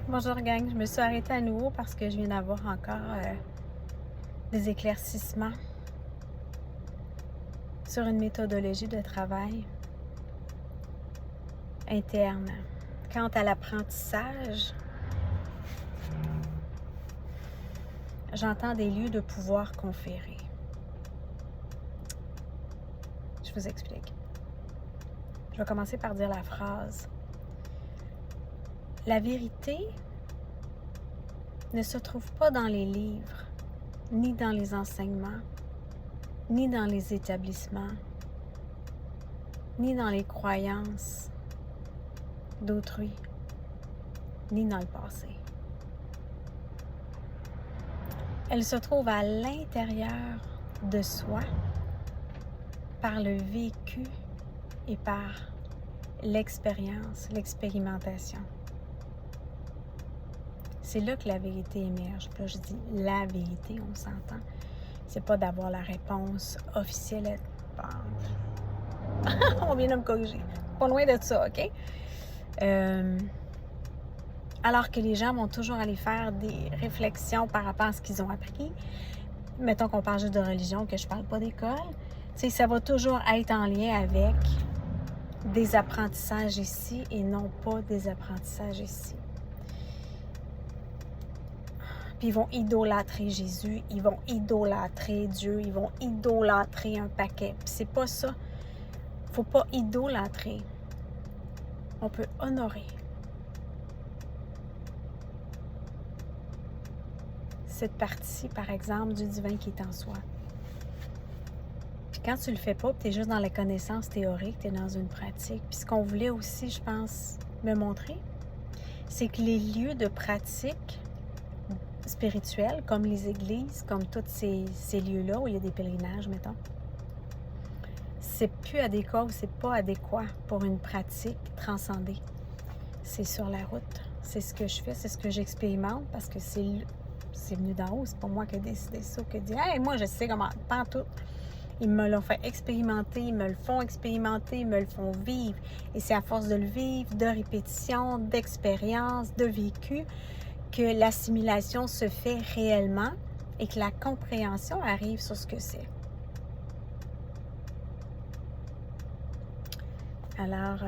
Bonjour gang, je me suis arrêtée à nouveau parce que je viens d'avoir encore des éclaircissements sur une méthodologie de travail interne. Quant à l'apprentissage, j'entends des lieux de pouvoir conférés. Je vous explique. Je vais commencer par dire la phrase. La vérité ne se trouve pas dans les livres, ni dans les enseignements, ni dans les établissements, ni dans les croyances d'autrui, ni dans le passé. Elle se trouve à l'intérieur de soi, par le vécu et par l'expérience, l'expérimentation. C'est là que la vérité émerge. Puis là, je dis la vérité, on s'entend. C'est pas d'avoir la réponse officielle. On vient de me corriger. Pas loin de ça, OK? Alors que les gens vont toujours aller faire des réflexions par rapport à ce qu'ils ont appris. Mettons qu'on parle juste de religion, que je parle pas d'école. Tu sais, ça va toujours être en lien avec des apprentissages ici et non pas des apprentissages ici. Puis ils vont idolâtrer Jésus, ils vont idolâtrer Dieu, ils vont idolâtrer un paquet. Puis c'est pas ça. Faut pas idolâtrer. On peut honorer. Cette partie, par exemple, du divin qui est en soi. Puis quand tu le fais pas, tu es juste dans la connaissance théorique, tu es dans une pratique. Puis ce qu'on voulait aussi, je pense, me montrer, c'est que les lieux de pratique spirituels, comme les églises, comme tous ces lieux-là où il y a des pèlerinages, mettons, c'est plus adéquat ou c'est pas adéquat pour une pratique transcendée. C'est sur la route. C'est ce que je fais, c'est ce que j'expérimente parce que c'est venu d'en haut. C'est pas moi qui ai décidé ça, qui ai dit « Hey, moi, je sais comment, pas tout. » Ils me l'ont fait expérimenter, ils me le font expérimenter, ils me le font vivre. Et c'est à force de le vivre, de répétition, d'expérience, de vécu, que l'assimilation se fait réellement et que la compréhension arrive sur ce que c'est. Alors,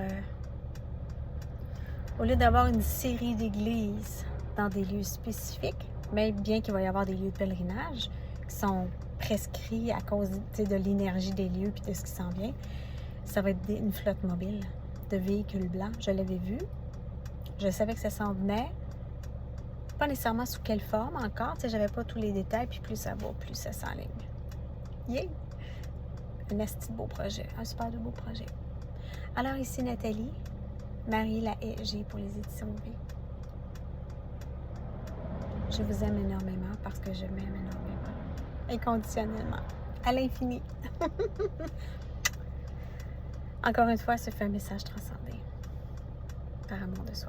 au lieu d'avoir une série d'églises dans des lieux spécifiques, même bien qu'il va y avoir des lieux de pèlerinage qui sont prescrits à cause de l'énergie des lieux et de ce qui s'en vient, ça va être une flotte mobile de véhicules blancs. Je l'avais vu. Je savais que ça s'en venait. Pas nécessairement sous quelle forme encore. Tu sais, j'avais pas tous les détails. Puis plus ça va, plus ça s'enligne. Yeah! Un asti de beau projet. Un super de beau projet. Alors ici Nathalie, Marie la G pour les éditions V. Je vous aime énormément parce que je m'aime énormément. Inconditionnellement. À l'infini. Encore une fois, ce fait un message transcendé par amour de soi.